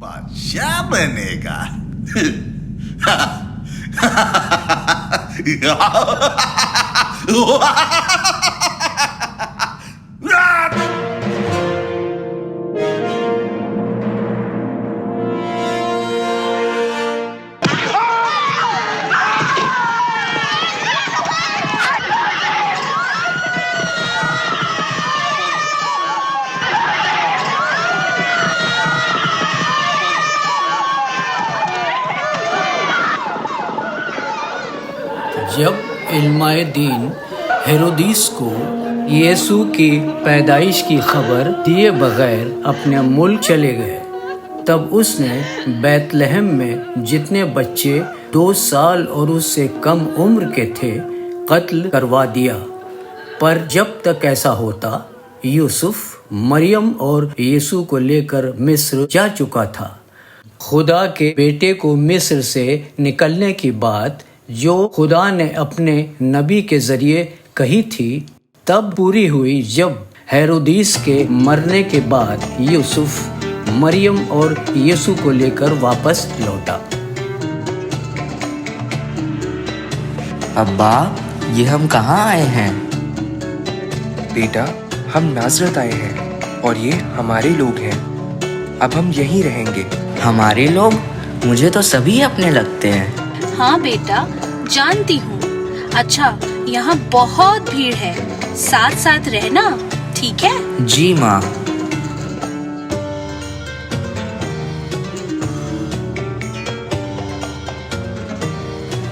बादशाह बनेगा। जब इल्माए दीन हेरोदिस को यीशु की पैदाइश की खबर दिए बगैर अपने मुल्क चले गए, तब उसने बैतलहम में जितने बच्चे 2 साल और उससे कम उम्र के थे कत्ल करवा दिया। पर जब तक ऐसा होता, यूसुफ मरियम और यीशु को लेकर मिस्र जा चुका था। खुदा के बेटे को मिस्र से निकलने की बात जो खुदा ने अपने नबी के जरिए कही थी तब पूरी हुई, जब हेरोदिस के मरने के बाद यूसुफ मरियम और यीशु को लेकर वापस लौटा। अब्बा, ये हम कहाँ आए हैं? बेटा, हम नाजरत आए हैं और ये हमारे लोग हैं। अब हम यहीं रहेंगे। हमारे लोग? मुझे तो सभी अपने लगते हैं। हाँ बेटा, जानती हूँ। अच्छा, यहाँ बहुत भीड़ है, साथ साथ रहना, ठीक है? जी माँ।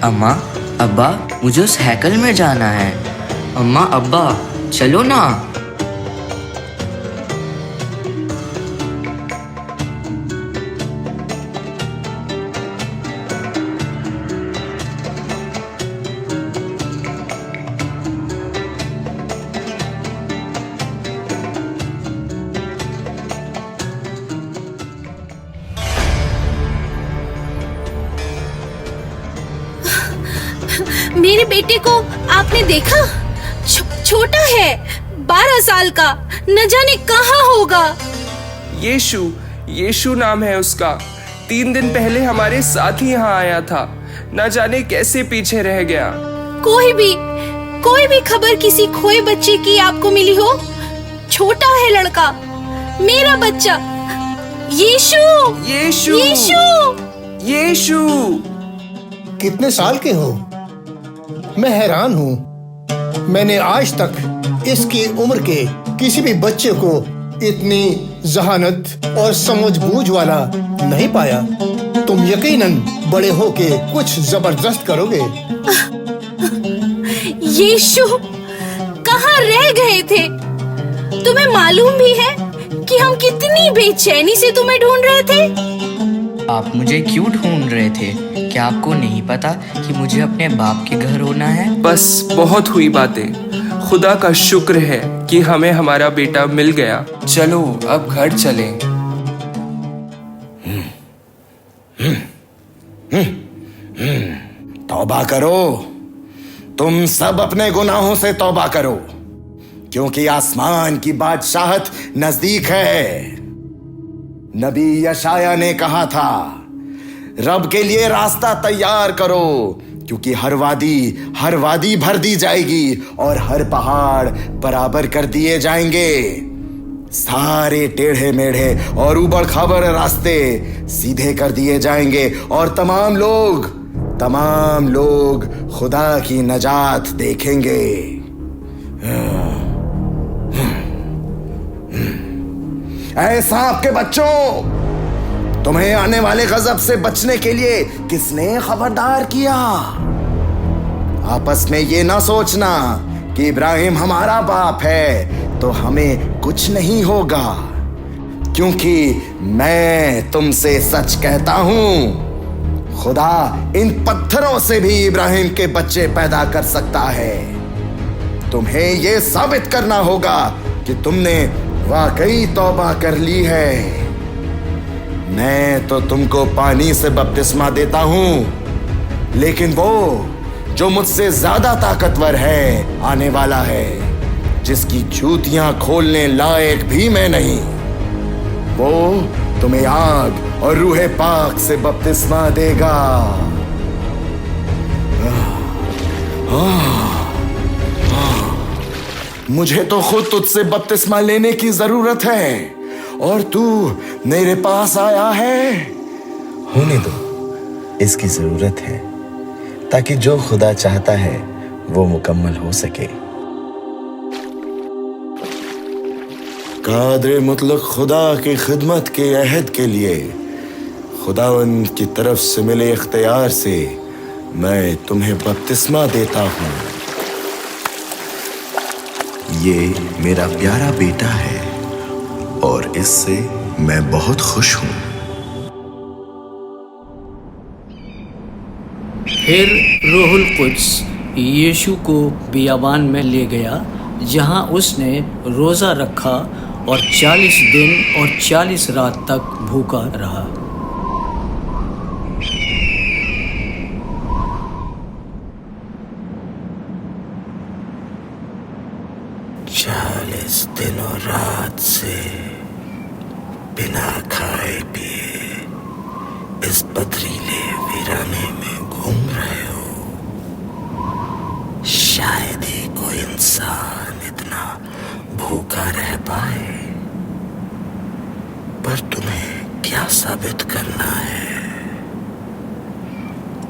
अम्मा, अब्बा, मुझे उस हैकल में जाना है। अम्मा, अब्बा, चलो ना। मेरे बेटे को आपने देखा? छोटा है, 12 साल का, न जाने कहाँ होगा। यीशु नाम है उसका। 3 दिन पहले हमारे साथ ही यहाँ आया था। न जाने कैसे पीछे रह गया। कोई भी खबर किसी खोए बच्चे की आपको मिली हो? छोटा है लड़का, मेरा बच्चा। यीशु। कितने साल के हो? मैं हैरान हूँ। मैंने आज तक इसकी उम्र के किसी भी बच्चे को इतनी जहानत और समझबूझ वाला नहीं पाया। तुम यकीनन बड़े होके कुछ जबरदस्त करोगे। यीशु कहाँ रह गए थे? तुम्हें मालूम भी है कि हम कितनी बेचैनी से तुम्हें ढूंढ रहे थे। आप मुझे क्यों ढूंढ रहे थे? क्या आपको नहीं पता कि मुझे अपने बाप के घर होना है? बस बहुत हुई बातें। खुदा का शुक्र है कि हमें हमारा बेटा मिल गया। चलो अब घर चलें। तौबा करो, तुम सब अपने गुनाहों से तौबा करो, क्योंकि आसमान की बादशाहत नजदीक है। नबी यशाया ने कहा था, रब के लिए रास्ता तैयार करो, क्योंकि हर वादी भर दी जाएगी और हर पहाड़ बराबर कर दिए जाएंगे। सारे टेढ़े मेढ़े और उबड़ खाबड़ रास्ते सीधे कर दिए जाएंगे और तमाम लोग खुदा की नजात देखेंगे। ऐ सांप के बच्चों, तुम्हें आने वाले गजब से बचने के लिए किसने खबरदार किया? आपस में ये ना सोचना कि इब्राहिम हमारा बाप है तो हमें कुछ नहीं होगा, क्योंकि मैं तुमसे सच कहता हूं, खुदा इन पत्थरों से भी इब्राहिम के बच्चे पैदा कर सकता है। तुम्हें यह साबित करना होगा कि तुमने वाकई तौबा कर ली है। मैं तो तुमको पानी से बपतिस्मा देता हूं, लेकिन वो जो मुझसे ज्यादा ताकतवर है आने वाला है, जिसकी जूतियां खोलने लायक भी मैं नहीं। वो तुम्हें आग और रूहे पाक से बपतिस्मा देगा। मुझे तो खुद तुझसे बपतिस्मा लेने की जरूरत है और तू मेरे पास आया है। होने दो, इसकी जरूरत है ताकि जो खुदा चाहता है वो मुकम्मल हो सके। कादरे मुतलक खुदा की खिदमत के अहद के लिए खुदावंद की तरफ से मिले इख्तियार से मैं तुम्हें बपतिस्मा देता हूँ। ये मेरा प्यारा बेटा है और इससे मैं बहुत खुश हूँ। फिर रूहुल कुद्स यीशु को बियाबान में ले गया, जहाँ उसने रोज़ा रखा और 40 दिन और 40 रात तक भूखा रहा। चालीस दिन और रात से बिना खाए पिए इस पथरीले वीराने में घूम रहे हो। शायद ही कोई इंसान इतना भूखा रह पाए, पर तुम्हें क्या साबित करना है?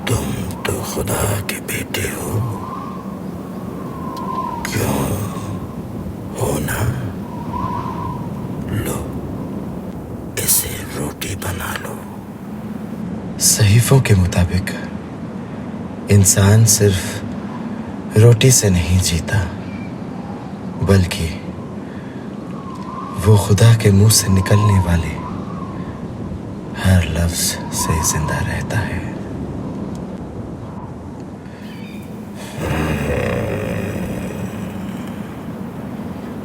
तुम तो खुदा के बेटे हो, क्यों हो ना? लो, इसे रोटी बना लो। सहीफों के मुताबिक इंसान सिर्फ रोटी से नहीं जीता, बल्कि वो खुदा के मुंह से निकलने वाले हर लफ्ज से जिंदा रहता है।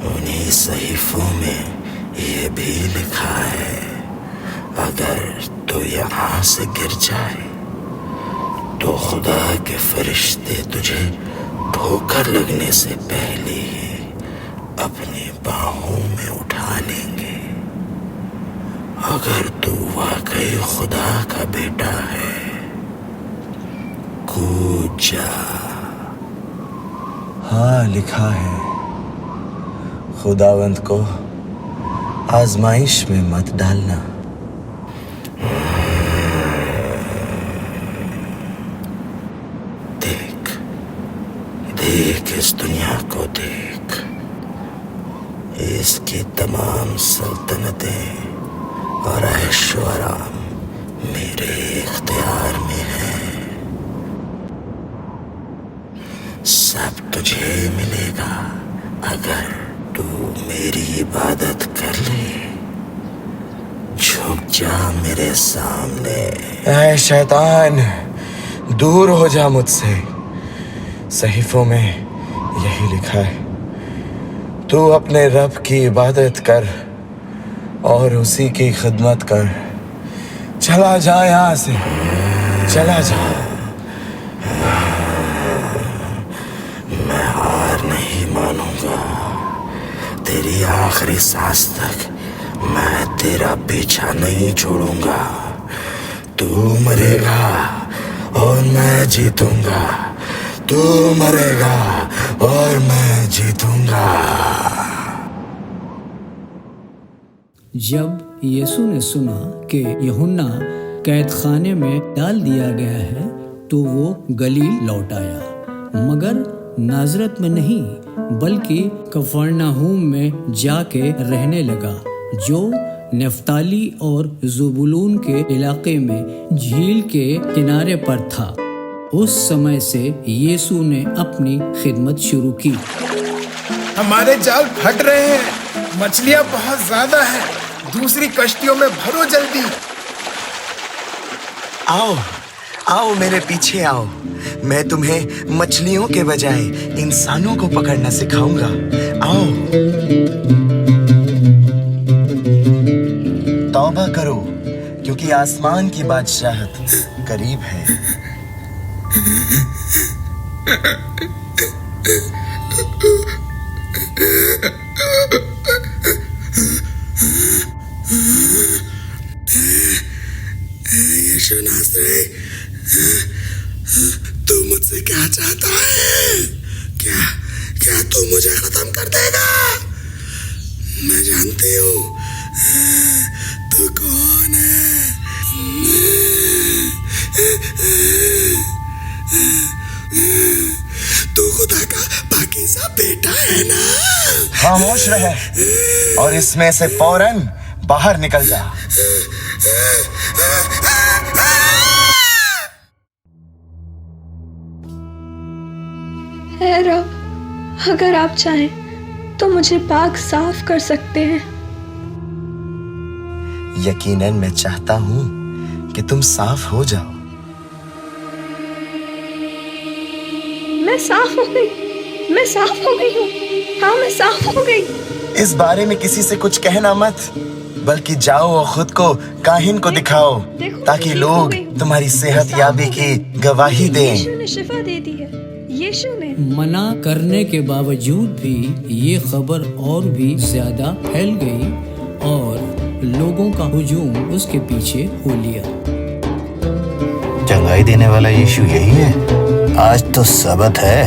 उन्हीं सहीफों में ये भी लिखा है, अगर तू यहाँ से गिर जाए तो खुदा के फरिश्ते तुझे ठोकर लगने से पहले ही अपनी बाहों में उठा लेंगे। अगर तू वाकई खुदा का बेटा है, कूद जा। हाँ, लिखा है, खुदावंद को आजमाइश में मत डालना। देख देख इस दुनिया को देख, इसकी तमाम सल्तनतें और ऐशो आराम मेरे इख्तियार में है। सब तुझे मिलेगा अगर तू मेरी इबादत कर ले। झुक जा मेरे सामने। ऐ शैतान, दूर हो जा मुझसे। सहीफों में यही लिखा है, तू अपने रब की इबादत कर और उसी की खिदमत कर। चला जा यहाँ से, चला जा। मैं हार नहीं मानूंगा। तेरी आखिरी सांस तक मैं तेरा पीछा नहीं छोड़ूंगा। तू मरेगा और मैं जीतूंगा। तू मरेगा और मैं जीतूंगा। जब यीशु ने सुना कि यूहन्ना कैद खाने में डाल दिया गया है, तो वो गलील लौट आया, मगर नाजरत में नहीं बल्कि कफरनहूम में जाके रहने लगा, जो नफ्ताली और ज़ुबूलून के इलाके में झील के किनारे पर था। उस समय से यीशु ने अपनी खिदमत शुरू की। हमारे जाल फट रहे हैं, मछलियाँ बहुत ज्यादा हैं, दूसरी कश्तियों में भरो जल्दी। आओ आओ मेरे पीछे आओ, मैं तुम्हें मछलियों के बजाय इंसानों को पकड़ना सिखाऊंगा। आओ, तौबा करो क्योंकि आसमान की बादशाहत करीब है। यीशु नासरी, तू मुझसे क्या चाहता है? क्या तू मुझे खत्म कर देगा? मैं जानती हूँ तू कौन है। तू खुदा का पाकीज़ा बेटा है ना? खामोश रहे और इसमें से फौरन बाहर निकल जा। है रब, अगर आप चाहें तो मुझे पाक साफ कर सकते हैं। यकीनन मैं चाहता हूँ कि तुम साफ हो जाओ। मैं साफ हो गई हूँ। हाँ, मैं साफ हो गई। इस बारे में किसी से कुछ कहना मत, बल्कि जाओ और खुद को काहिन को दिखाओ, ताकि लोग तुम्हारी सेहत याबी की गवाही दें। यीशु ने शिफा दे दी है। यीशु ने मना करने के बावजूद भी ये खबर और भी ज्यादा फैल गई और लोगों का हुजूम उसके पीछे हो लिया। चंगाई देने वाला यीशु यही है। आज तो सबत है,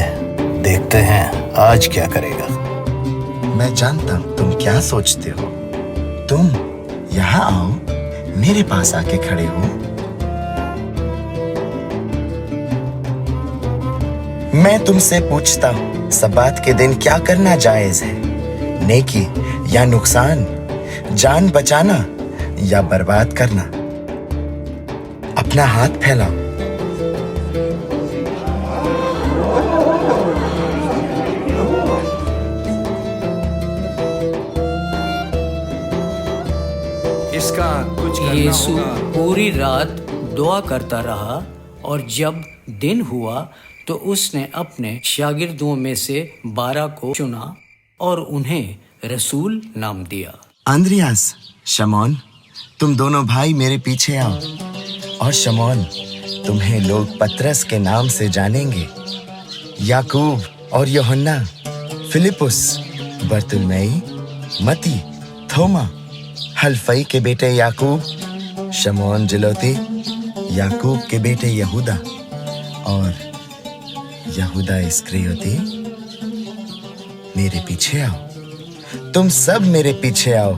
देखते हैं आज क्या करेगा। मैं जानता हूँ तुम क्या सोचते हो। तुम यहाँ आओ, मेरे पास आके खड़े हो। मैं तुमसे पूछता हूँ, सब्बात के दिन क्या करना जायज है? नेकी या नुकसान, जान बचाना या बर्बाद करना? अपना हाथ फैलाओ। इसका कुछ करना यीशु होगा। पूरी रात दुआ करता रहा और जब दिन हुआ तो उसने अपने शागिर्दों में से 12 को चुना और उन्हें रसूल नाम दिया। अंद्रियास, शमौन, तुम दोनों भाई मेरे पीछे आओ। और शमौन, तुम्हें लोग पतरस के नाम से जानेंगे। याकूब और यूहन्ना, फिलिपुस, बरतुलमई, मती, थोमा, हल्फई के बेटे याकूब, शमौन जिलोती, याकूब के बेटे यहूदा और यहूदा इस्करियोती। मेरे पीछे आओ। तुम सब मेरे पीछे आओ,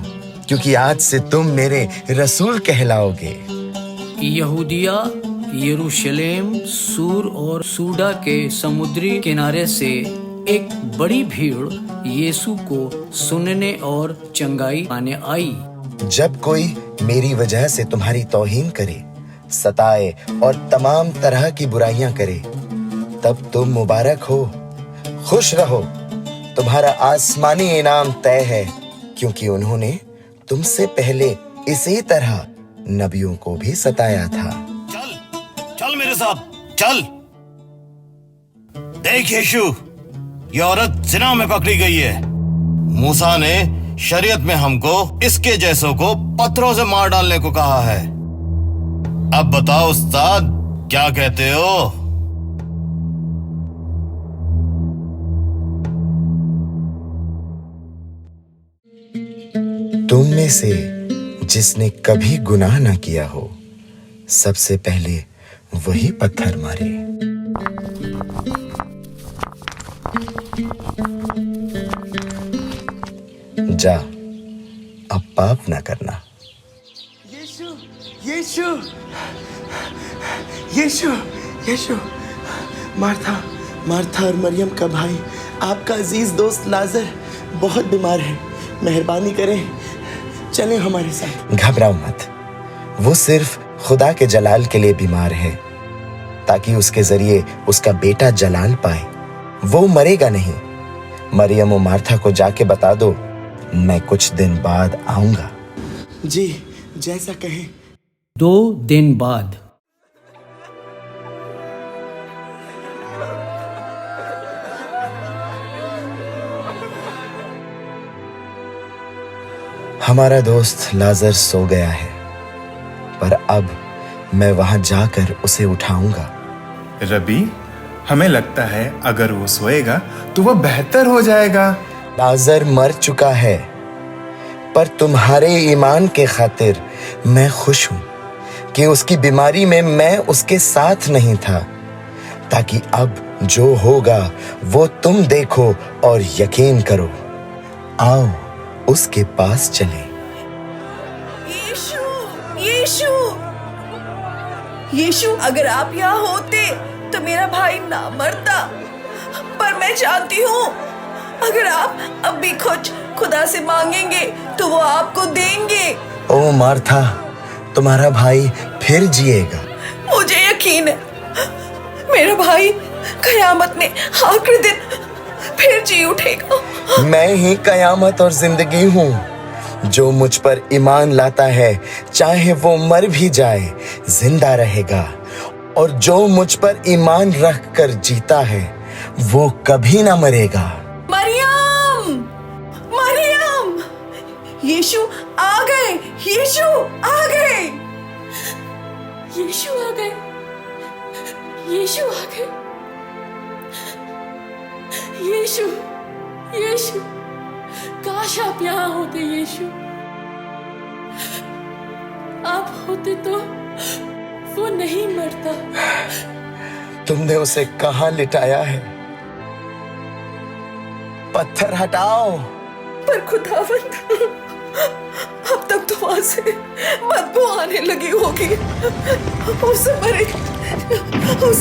क्योंकि आज से तुम मेरे रसूल कहलाओगे। यहूदिया, यरूशलेम, सूर और सूडा के समुद्री किनारे से एक बड़ी भीड़ यीशु को सुनने और चंगाई पाने आई। जब कोई मेरी वजह से तुम्हारी तौहीन करे, सताए और तमाम तरह की बुराइयां करे, तब तुम मुबारक हो, खुश रहो। तुम्हारा आसमानी इनाम तय है, क्योंकि उन्होंने तुमसे पहले इसी तरह नबियों को भी सताया था। चल मेरे साथ, चल। देख यीशु, ये औरत जिना में पकड़ी गई है। मूसा ने शरीयत में हमको इसके जैसों को पत्थरों से मार डालने को कहा है। अब बताओ उस्ताद, क्या कहते हो? तुम में से जिसने कभी गुनाह ना किया हो, सबसे पहले वही पत्थर मारे। जा, अब पाप ना करना। यीशु, यीशु, यीशु, यीशु। मार्था और मरियम का भाई, आपका अजीज दोस्त लाजर बहुत बीमार है। मेहरबानी करें, चलें हमारे साथ। घबराओ मत, वो सिर्फ खुदा के जलाल के लिए बीमार है, ताकि उसके जरिए उसका बेटा जलाल पाए। वो मरेगा नहीं। मरियम और मार्था को जाके बता दो, मैं कुछ दिन बाद आऊंगा। जी, जैसा कहें। 2 दिन बाद हमारा दोस्त लाजर सो गया है, पर अब मैं वहां जाकर उसे उठाऊंगा। रबी, हमें लगता है अगर वो सोएगा तो वो बेहतर हो जाएगा। लाजर मर चुका है, पर तुम्हारे ईमान के खातिर मैं खुश हूं, कि उसकी बीमारी में मैं उसके साथ नहीं था, ताकि अब जो होगा वो तुम देखो और यकीन करो। आओ उसके पास चलें। यीशु, यीशु, यीशु, अगर आप यहाँ होते तो मेरा भाई ना मरता। पर मैं चाहती हूँ अगर आप अब भी कुछ खुदा से मांगेंगे तो वो आपको देंगे। ओ मार्था, तुम्हारा भाई फिर जिएगा। मुझे यकीन है मेरा भाई कयामत में आखिरी दिन फिर जी उठेगा। मैं ही कयामत और जिंदगी हूँ। जो मुझ पर ईमान लाता है, चाहे वो मर भी जाए, जिंदा रहेगा। और जो मुझ पर ईमान रख कर जीता है, वो कभी ना मरेगा। मरियम, मरियम, यीशु आ गए, यीशु आ गए, यीशु आ गए, यीशु आ गए, यीशु, यीशु, काश आप यहाँ होते यीशु। आप होते तो वो नहीं मरता। तुमने उसे कहाँ लिटाया है? पत्थर हटाओ। पर खुदावंद, अब तक तो वहां से बदबू आने लगी होगी। उसे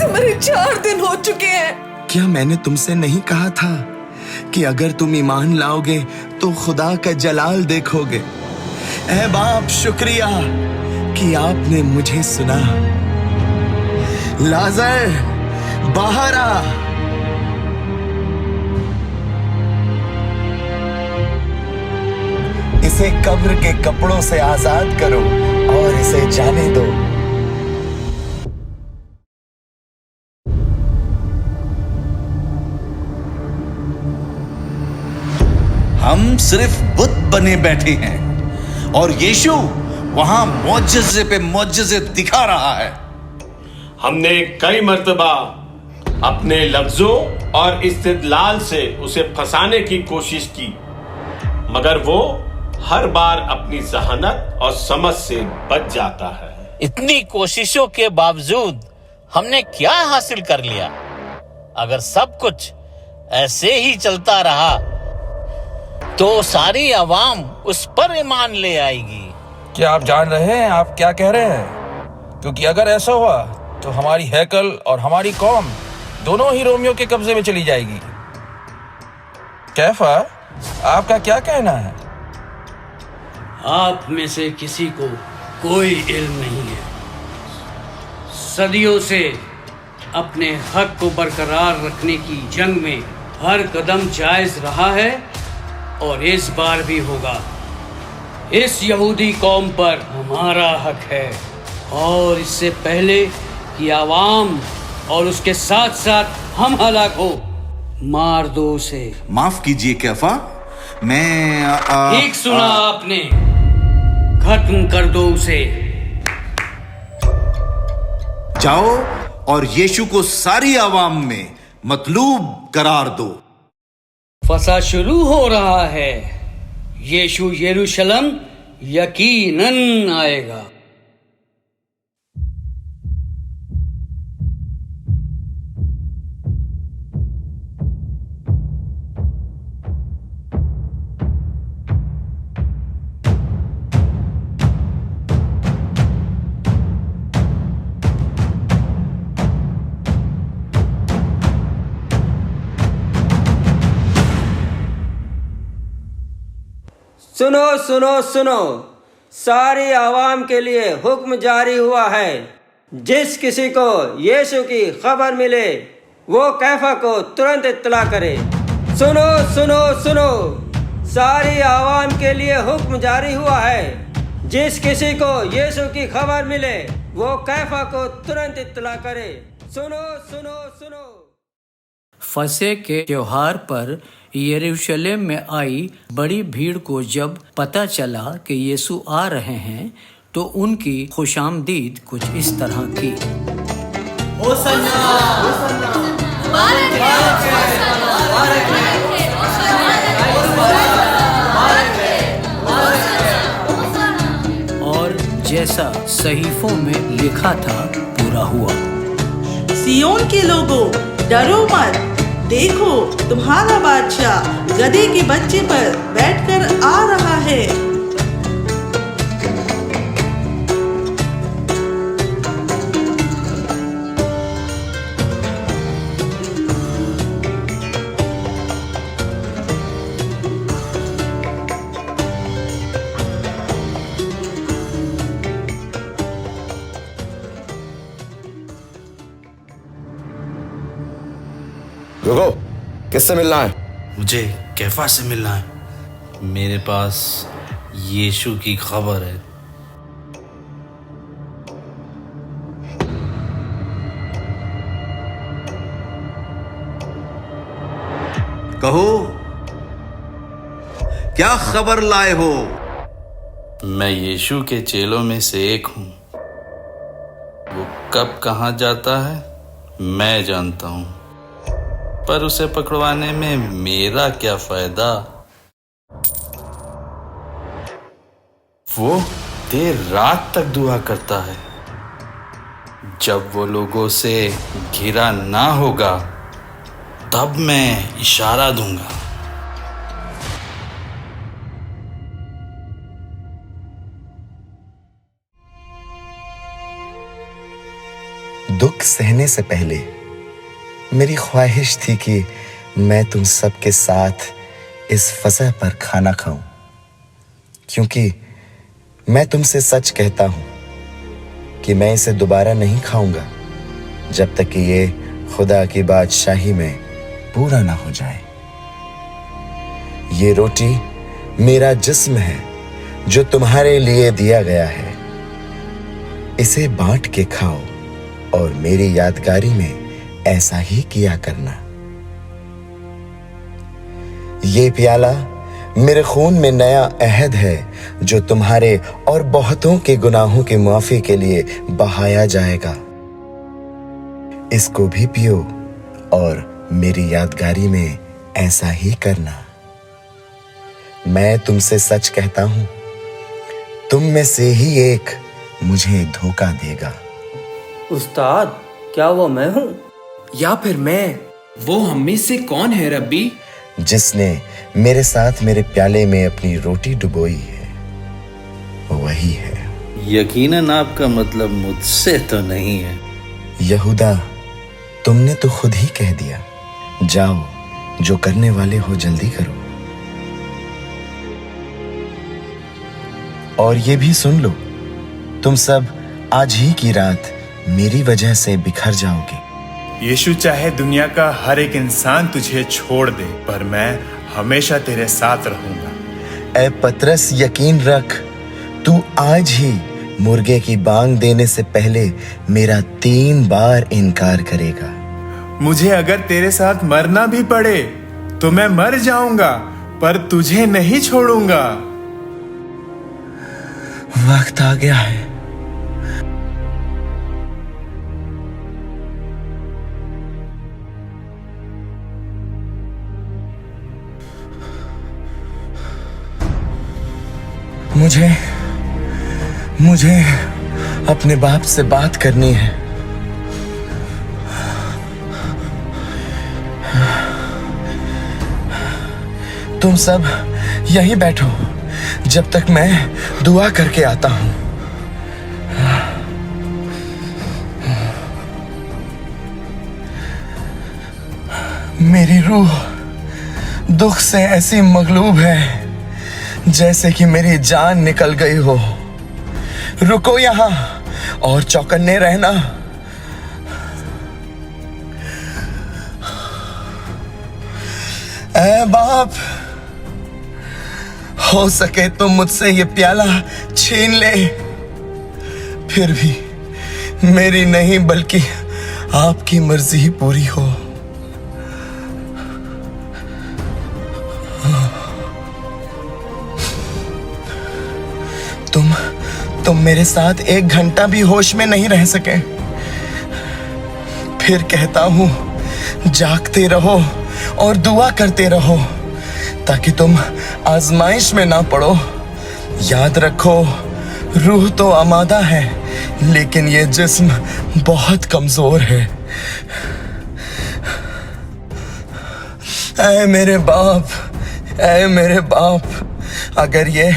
मरे 4 दिन हो चुके हैं। क्या मैंने तुमसे नहीं कहा था कि अगर तुम ईमान लाओगे तो खुदा का जलाल देखोगे? ऐ बाप, शुक्रिया कि आपने मुझे सुना। लाजर, बाहर आ। इसे कब्र के कपड़ों से आजाद करो और इसे जाने दो। हम सिर्फ बुत बने बैठे हैं और यीशु वहां मौजज़े पे मौजज़े दिखा रहा है। हमने कई मर्तबा अपने लफ्जों और इस्तिदलाल से उसे फंसाने की कोशिश की, मगर वो हर बार अपनी जहानत और समझ से बच जाता है। इतनी कोशिशों के बावजूद हमने क्या हासिल कर लिया? अगर सब कुछ ऐसे ही चलता रहा तो सारी अवाम उस पर ईमान ले आएगी। क्या आप जान रहे हैं आप क्या कह रहे हैं? क्योंकि अगर ऐसा हुआ तो हमारी हैकल और हमारी कौम दोनों ही रोमियो के कब्जे में चली जाएगी। कैफा, आपका क्या कहना है? आप में से किसी को कोई इल्म नहीं है। सदियों से अपने हक को बरकरार रखने की जंग में हर कदम जायज रहा है और इस बार भी होगा। इस यहूदी कौम पर हमारा हक है और इससे पहले कि आवाम और उसके साथ साथ हम हलाक हो, मार दो उसे। माफ कीजिए कैफा, मैं ठीक सुना आपने, खत्म कर दो उसे। जाओ और यीशु को सारी आवाम में मतलूब करार दो। फसा शुरू हो रहा है। यीशु यरूशलेम यकीनन आएगा। सुनो सुनो सुनो, सारी आवाम के लिए हुक्म जारी हुआ है। जिस किसी को यीशु की खबर मिले वो कैफा को तुरंत इत्तला करे। सुनो सुनो सुनो, सारी आवाम के लिए हुक्म जारी हुआ है। जिस किसी को यीशु की खबर मिले वो कैफा को तुरंत इत्तला करे। सुनो सुनो सुनो। फसह के त्योहार पर यरूशलेम में आई बड़ी भीड़ को जब पता चला कि यीशु आ रहे हैं तो उनकी खुशामदीद कुछ इस तरह की। और जैसा सहीफों में लिखा था पूरा हुआ। सियोन के लोगों, डरो मत, देखो तुम्हारा बादशाह गधे के बच्चे पर बैठकर आ रहा है। रुको, किससे मिलना है? मुझे कैफा से मिलना है। मेरे पास यीशु की खबर है। कहो, क्या खबर लाए हो? मैं यीशु के चेलों में से एक हूं। वो कब कहां जाता है मैं जानता हूं, पर उसे पकड़वाने में मेरा क्या फायदा? वो देर रात तक दुआ करता है। जब वो लोगों से घिरा ना होगा तब मैं इशारा दूंगा। दुख सहने से पहले मेरी ख्वाहिश थी कि मैं तुम सबके साथ इस फसह पर खाना खाऊं, क्योंकि मैं तुमसे सच कहता हूं कि मैं इसे दोबारा नहीं खाऊंगा जब तक कि ये खुदा की बादशाही में पूरा ना हो जाए। ये रोटी मेरा जिस्म है जो तुम्हारे लिए दिया गया है। इसे बांट के खाओ और मेरी यादगारी में ऐसा ही किया करना। ये प्याला मेरे खून में नया अहद है जो तुम्हारे और बहुतों के गुनाहों की माफी के लिए बहाया जाएगा। इसको भी पियो और मेरी यादगारी में ऐसा ही करना। मैं तुमसे सच कहता हूं, तुम में से ही एक मुझे धोखा देगा। उस्ताद, क्या वो मैं हूं? या फिर मैं? वो हम में से कौन है रब्बी? जिसने मेरे साथ मेरे प्याले में अपनी रोटी डुबोई है वो वही है। यकीनन आपका मतलब मुझसे तो नहीं है। यहूदा, तुमने तो खुद ही कह दिया। जाओ, जो करने वाले हो जल्दी करो। और ये भी सुन लो, तुम सब आज ही की रात मेरी वजह से बिखर जाओगे। यीशु, चाहे दुनिया का हर एक इंसान तुझे छोड़ दे, पर मैं हमेशा तेरे साथ रहूंगा। ऐ पतरस, यकीन रख, तू आज ही मुर्गे की बांग देने से पहले मेरा 3 बार इनकार करेगा। मुझे अगर तेरे साथ मरना भी पड़े तो मैं मर जाऊंगा, पर तुझे नहीं छोड़ूंगा। वक्त आ गया है। मुझे अपने बाप से बात करनी है। तुम सब यहीं बैठो जब तक मैं दुआ करके आता हूं। मेरी रूह दुख से ऐसी मगलूब है जैसे कि मेरी जान निकल गई हो। रुको यहां और चौकन्ने रहना। ऐ बाप, हो सके तो मुझसे ये प्याला छीन ले, फिर भी मेरी नहीं बल्कि आपकी मर्जी ही पूरी हो। तुम मेरे साथ 1 घंटा भी होश में नहीं रह सके। फिर कहता हूं, जागते रहो और दुआ करते रहो ताकि तुम आजमाइश में ना पड़ो। याद रखो, रूह तो आमादा है, लेकिन ये जिस्म बहुत कमजोर है। ऐ मेरे बाप, ऐ मेरे बाप, अगर ये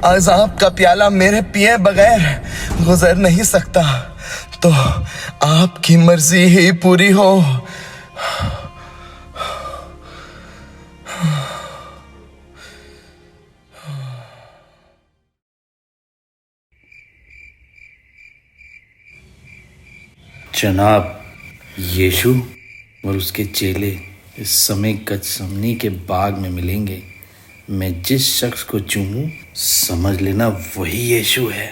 अजाब का प्याला मेरे पिए बगैर गुजर नहीं सकता तो आपकी मर्जी ही पूरी हो। जनाब, यीशु और उसके चेले इस समय गतसमनी के बाग में मिलेंगे। मैं जिस शख्स को चूमूं समझ लेना वही यीशु है।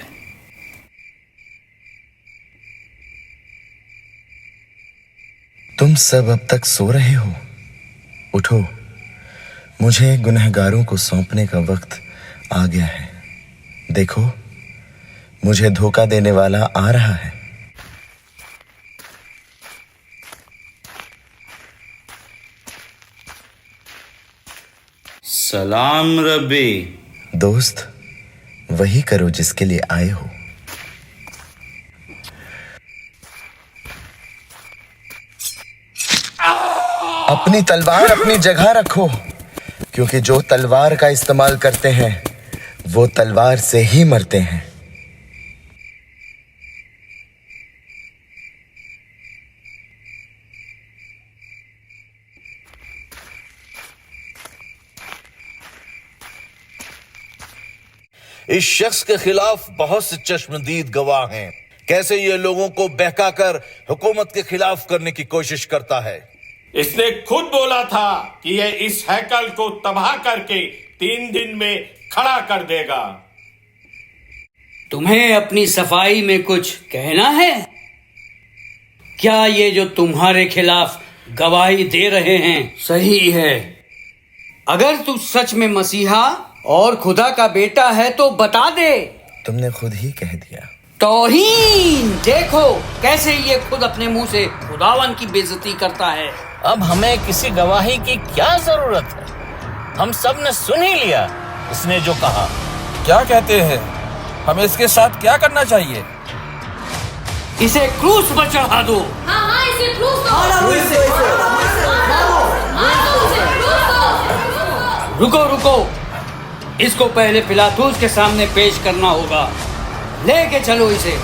तुम सब अब तक सो रहे हो? उठो, मुझे गुनहगारों को सौंपने का वक्त आ गया है। देखो, मुझे धोखा देने वाला आ रहा है। सलाम रब्बी। दोस्त, वही करो जिसके लिए आए हो। अपनी तलवार अपनी जगह रखो, क्योंकि जो तलवार का इस्तेमाल करते हैं वो तलवार से ही मरते हैं। इस शख्स के खिलाफ बहुत से चश्मदीद गवाह हैं। कैसे ये लोगों को बहकाकर हुकूमत के खिलाफ करने की कोशिश करता है। इसने खुद बोला था कि यह इस हैकल को तबाह करके 3 दिन में खड़ा कर देगा। तुम्हें अपनी सफाई में कुछ कहना है? क्या ये जो तुम्हारे खिलाफ गवाही दे रहे हैं सही है? अगर तू सच में मसीहा और खुदा का बेटा है तो बता दे। तुमने खुद ही कह दिया। तौहीन! देखो कैसे ये खुद अपने मुंह से खुदावन की बेइज्जती करता है। अब हमें किसी गवाही की क्या जरूरत है? हम सब ने सुन ही लिया इसने जो कहा। क्या कहते हैं? हमें इसके साथ क्या करना चाहिए? इसे क्रूस पर चढ़ा दो। हाँ, इसे क्रूस दो। रुको, इसको पहले पिलातुस के सामने पेश करना होगा। लेके चलो इसे।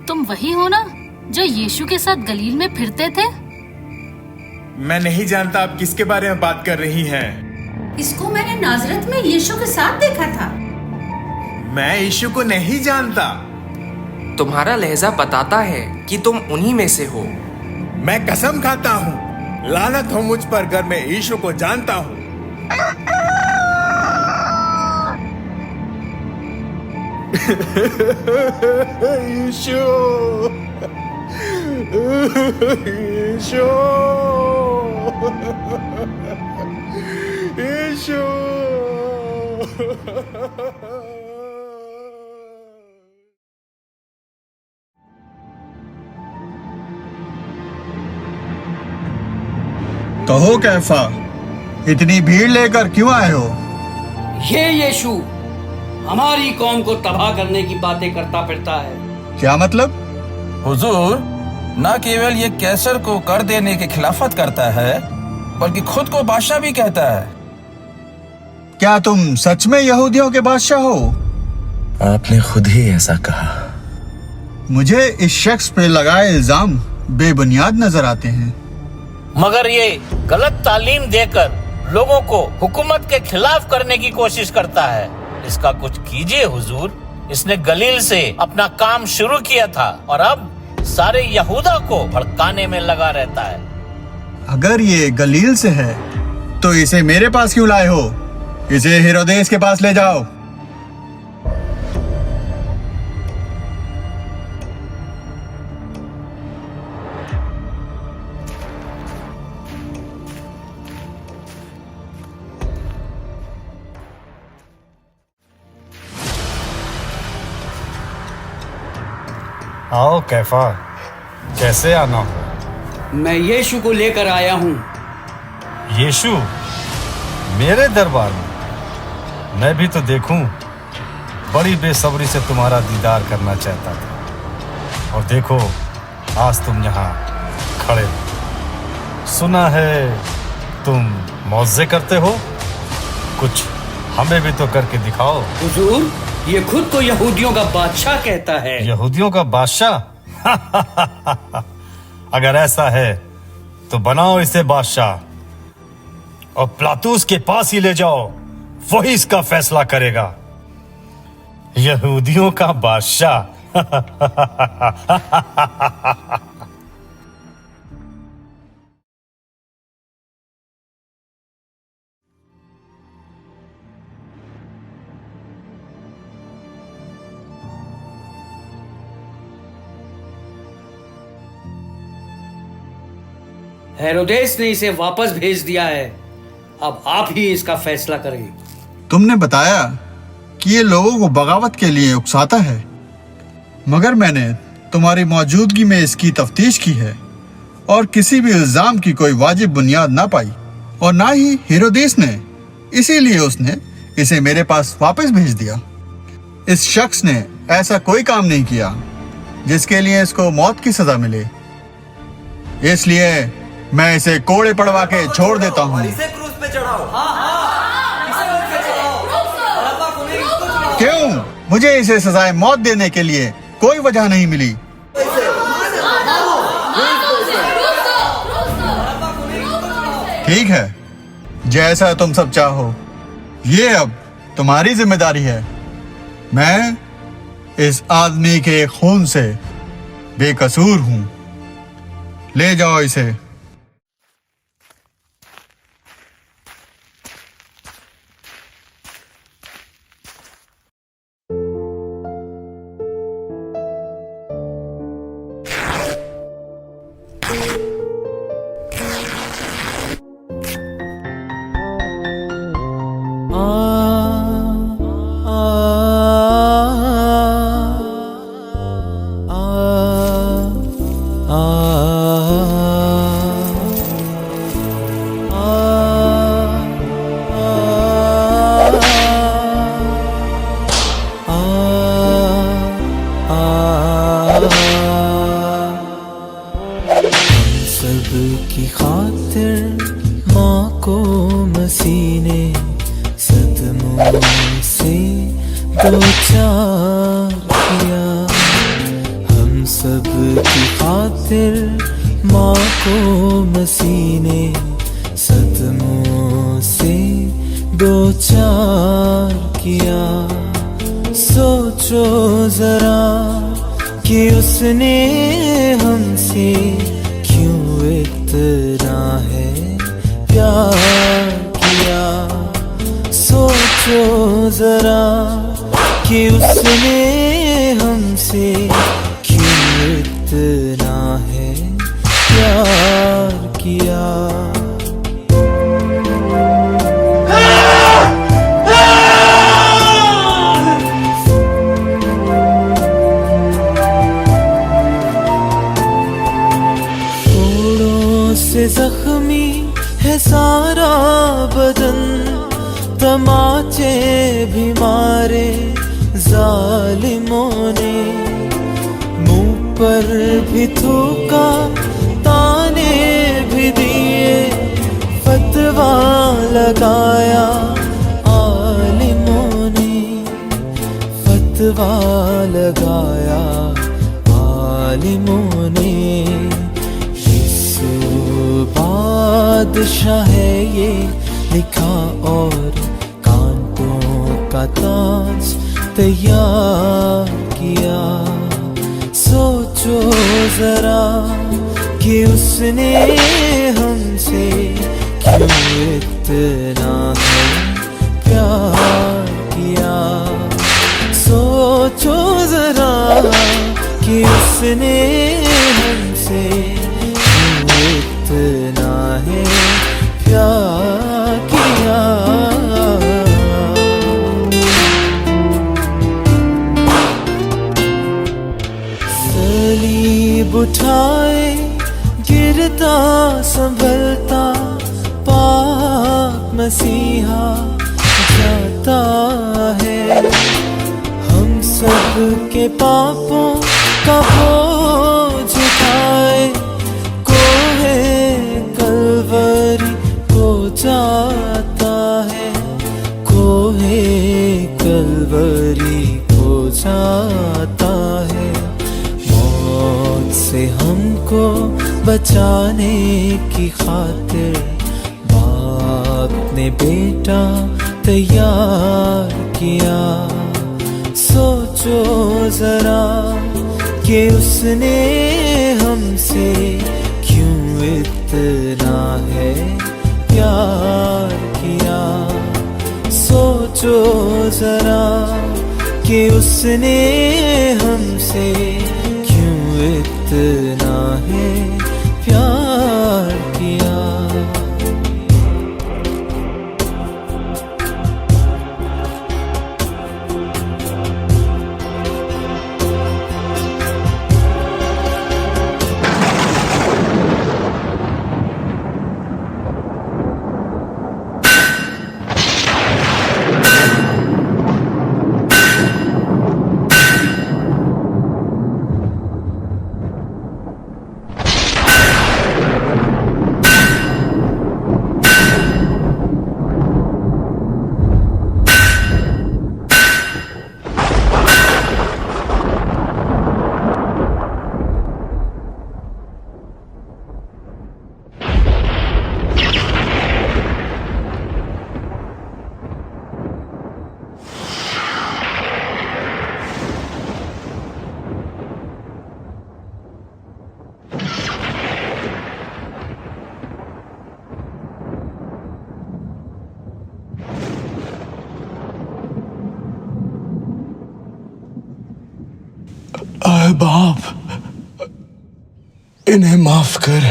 तुम वही हो ना जो यीशु के साथ गलील में फिरते थे? मैं नहीं जानता आप किसके बारे में बात कर रही हैं। इसको मैंने नाजरत में यीशु के साथ देखा था। मैं यीशु को नहीं जानता। तुम्हारा लहजा बताता है कि तुम उन्हीं में से हो। मैं कसम खाता हूँ, लानत हो मुझ पर अगर मैं यीशु को जानता हूँ। यीशु, यीशु, यीशु। कहो कैफा, इतनी भीड़ लेकर क्यों आए हो? ये यीशु हमारी कौम को तबाह करने की बातें करता फिरता है। क्या मतलब? हुजूर, न केवल ये कैसर को कर देने की खिलाफत करता है बल्कि खुद को बादशाह भी कहता है। क्या तुम सच में यहूदियों के बादशाह हो? आपने खुद ही ऐसा कहा। मुझे इस शख्स पे लगाए इल्जाम बेबुनियाद नजर आते हैं। मगर ये गलत तालीम देकर लोगों को हुकूमत के खिलाफ करने की कोशिश करता है। इसका कुछ कीजिए हुजूर। इसने गलील से अपना काम शुरू किया था और अब सारे यहूदा को भड़काने में लगा रहता है। अगर ये गलील से है तो इसे मेरे पास क्यों लाए हो? इसे हेरोदेस के पास ले जाओ। आओ कैफा, कैसे आना हो? मैं यीशु को लेकर आया हूँ। यीशु मेरे दरबार में? मैं भी तो देखूं, बड़ी बेसब्री से तुम्हारा दीदार करना चाहता था। और देखो, आज तुम यहाँ खड़े हो। सुना है तुम मौजे करते हो, कुछ हमें भी तो करके दिखाओ। हुजूर, ये खुद को यहूदियों का बादशाह कहता है। यहूदियों का बादशाह? अगर ऐसा है तो बनाओ इसे बादशाह और पिलातुस के पास ही ले जाओ, वही इसका फैसला करेगा। यहूदियों का बादशाह। हेरोदेस ने इसे वापस भेज दिया है। अब आप ही इसका फैसला करें। तुमने बताया कि ये लोगों को बगावत के लिए उकसाता है, मगर मैंने तुम्हारी मौजूदगी में इसकी तफ्तीश की है और किसी भी इल्जाम की कोई वाजिब बुनियाद ना पाई, और ना ही हेरोदेस ने, इसीलिए उसने इसे मेरे पास वापस भेज दिया। इस शख्स ने ऐसा कोई काम नहीं किया जिसके लिए इसको मौत की सजा मिले, इसलिए मैं इसे कोड़े पड़वा के छोड़ देता हूँ। इसे क्रूस पे चढ़ाओ। क्यों? मुझे इसे सजाए मौत देने के लिए कोई वजह नहीं मिली। ठीक है, जैसा तुम सब चाहो। ये अब तुम्हारी जिम्मेदारी है। मैं इस आदमी के खून से बेकसूर हूं। ले जाओ इसे। की खातिर माँ को मसीह ने सदमों से दो चार किया। हम सब की खातिर माँ को मसीह ने सदमों से दो चार किया। सोचो जरा कि उसने हमसे क्यों इतना है प्यार किया। सोचो जरा कि उसने हमसे क्यों इतना है प्यार किया। से जख्मी है सारा बदन, तमाचे भी मारे जालिमों ने, मुंह पर भी थूका ताने भी दिए, फतवा लगाया आलिमों ने, फतवा लगाया आलिमों ने। बादशाह है ये लिखा और कांटों का ताज तैयार किया। सोचो जरा कि उसने हमसे क्यों इतना है प्यार किया। सोचो जरा कि उसने हमसे इतना है प्यार किया। अपने पापों का बोझ उठाए कोहे कलवरी को जाता है, कोहे कलवरी को जाता है। मौत से हमको बचाने की खातिर बाप ने बेटा तैयार किया। सोचो जरा कि उसने हमसे क्यों इतना है प्यार किया। सोचो जरा कि उसने हमसे क्यों इतना है प्यार किया। अरे बाप, इन्हें माफ कर।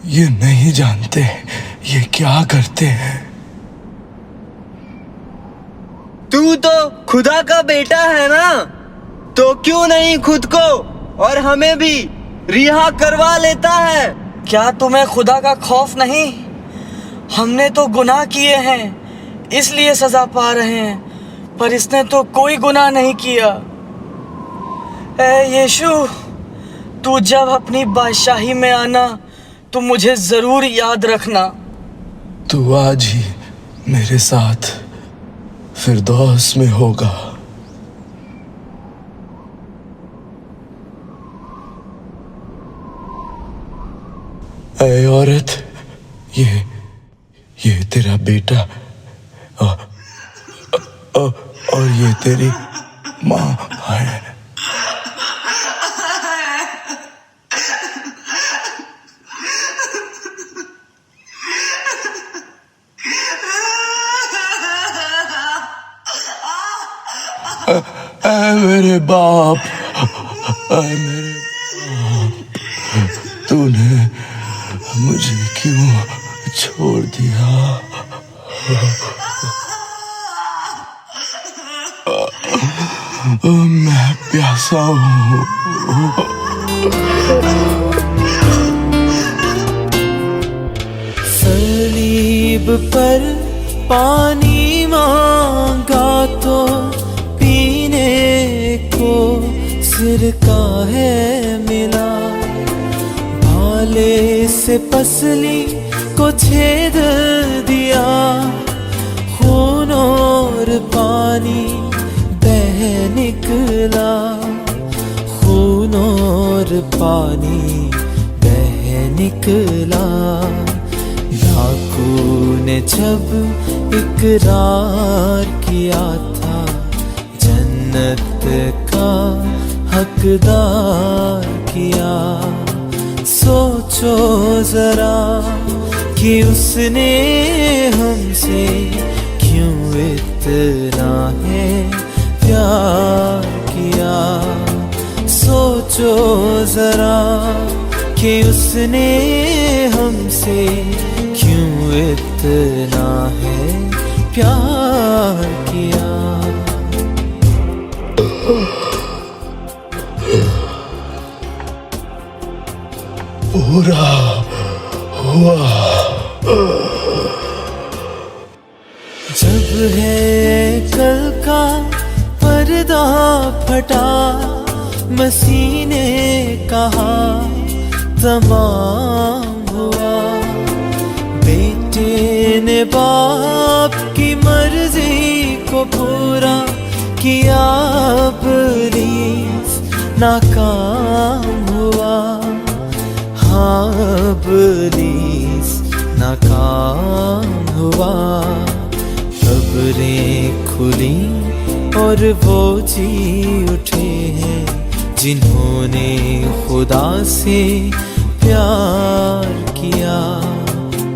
ये नहीं जानते ये क्या करते हैं। तू तो खुदा का बेटा है ना, तो क्यों नहीं खुद को और हमें भी रिहा करवा लेता है? क्या तुम्हें खुदा का खौफ नहीं? हमने तो गुनाह किए हैं इसलिए सजा पा रहे हैं, पर इसने तो कोई गुनाह नहीं किया। ऐ यीशु, तू जब अपनी बादशाही में आना तो मुझे जरूर याद रखना। तू आज ही मेरे साथ फिरदौस में होगा। ऐ औरत, ये तेरा बेटा और ये तेरी माँ है। मेरे बाप, मेरे बाप, तूने मुझे क्यों छोड़ दिया? मैं प्यासा हूँ। सलीब पर पानी मांगा तो पीने को सिरका है मिला। भाले से पसली को छेद दिया, खून और पानी बह निकला। खून और पानी बह निकला। डाकू ने जब इकरार किया था जन्नत का हकदार किया। सोचो जरा कि उसने हमसे क्यों इतना है प्यार किया। सोचो जरा कि उसने हमसे क्यों इतना है प्यार किया। पूरा हुआ। जब है कल का पर्दा फटा मसीह ने कहा तमाम हुआ। बेटे ने बाप की मर्जी को पूरा किया, इब्लीस नाकाम हुआ। हाँ, इब्लीस नाकाम हुआ। कब्रें खुली और वो जी उठे हैं जिन्होंने खुदा से प्यार किया।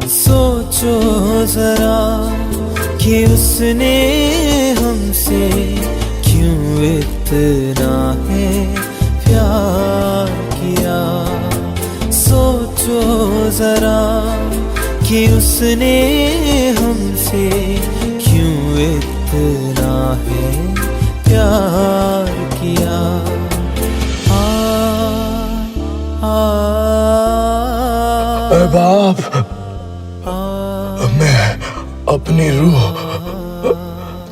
सोचो जरा कि उसने हमसे क्यों इतना है प्यार किया। सोचो जरा कि उसने हमसे क्यों इतना है प्यार किया। बाप, मैं अपनी रूह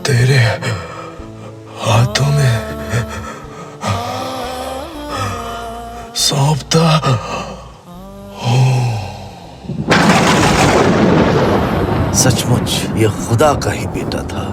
तेरे हाथों में सौंपता हूँ। सचमुच यह खुदा का ही बेटा था।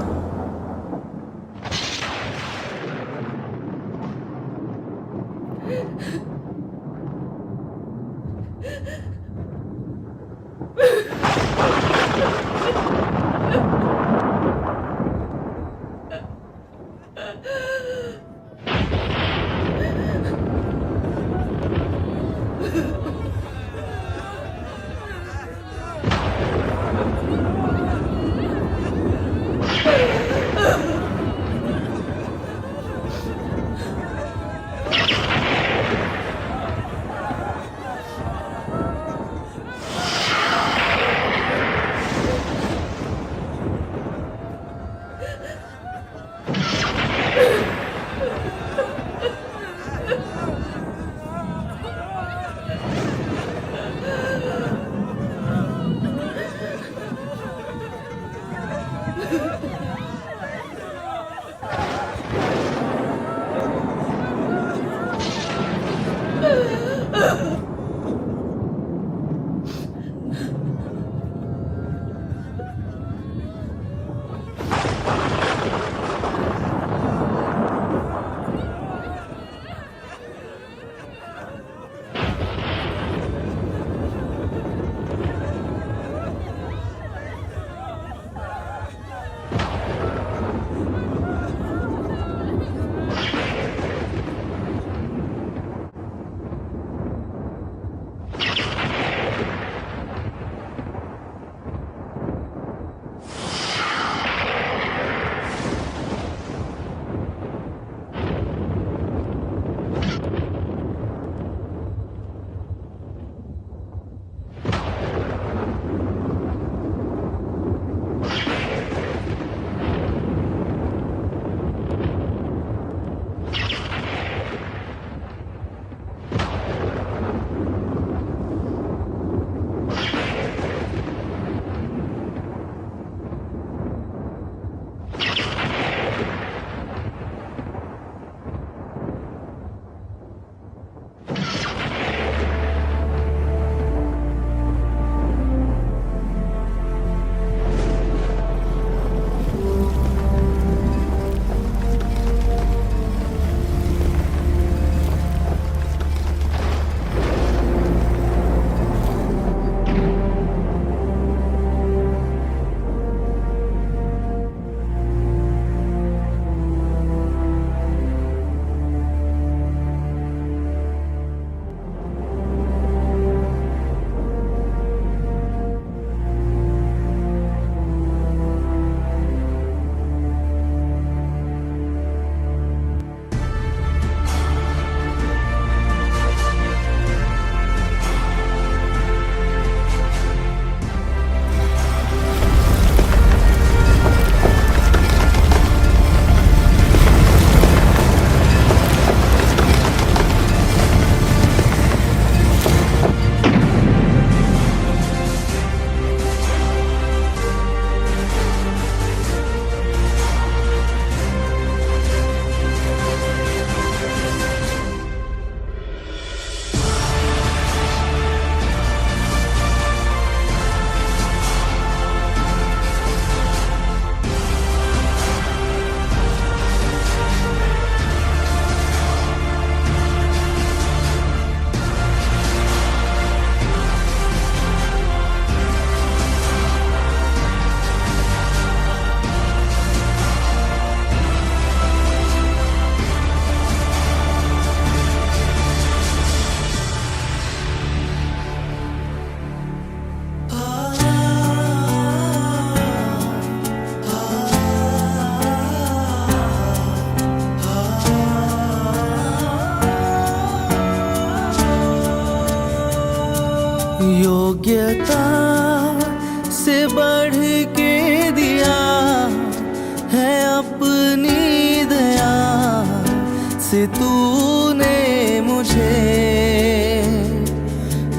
तूने मुझे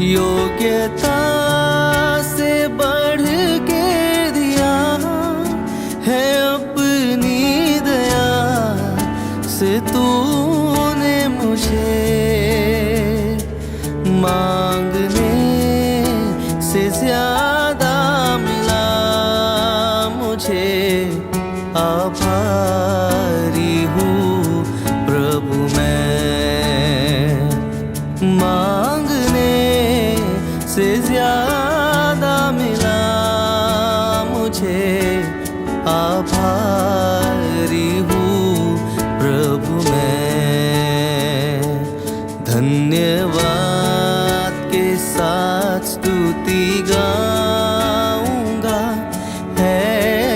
योग्यता से बढ़ के दिया है, अपनी दया से तूने मुझे मांगने से ज्यादा मिला मुझे। आभारी हूँ प्रभु मैं, मांगने से ज्यादा मिला मुझे। आभारी हूँ प्रभु मैं, धन्यवाद के साथ स्तुति गाऊंगा, है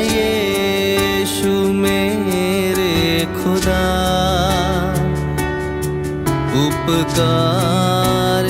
यीशु मेरे खुदा। उपकार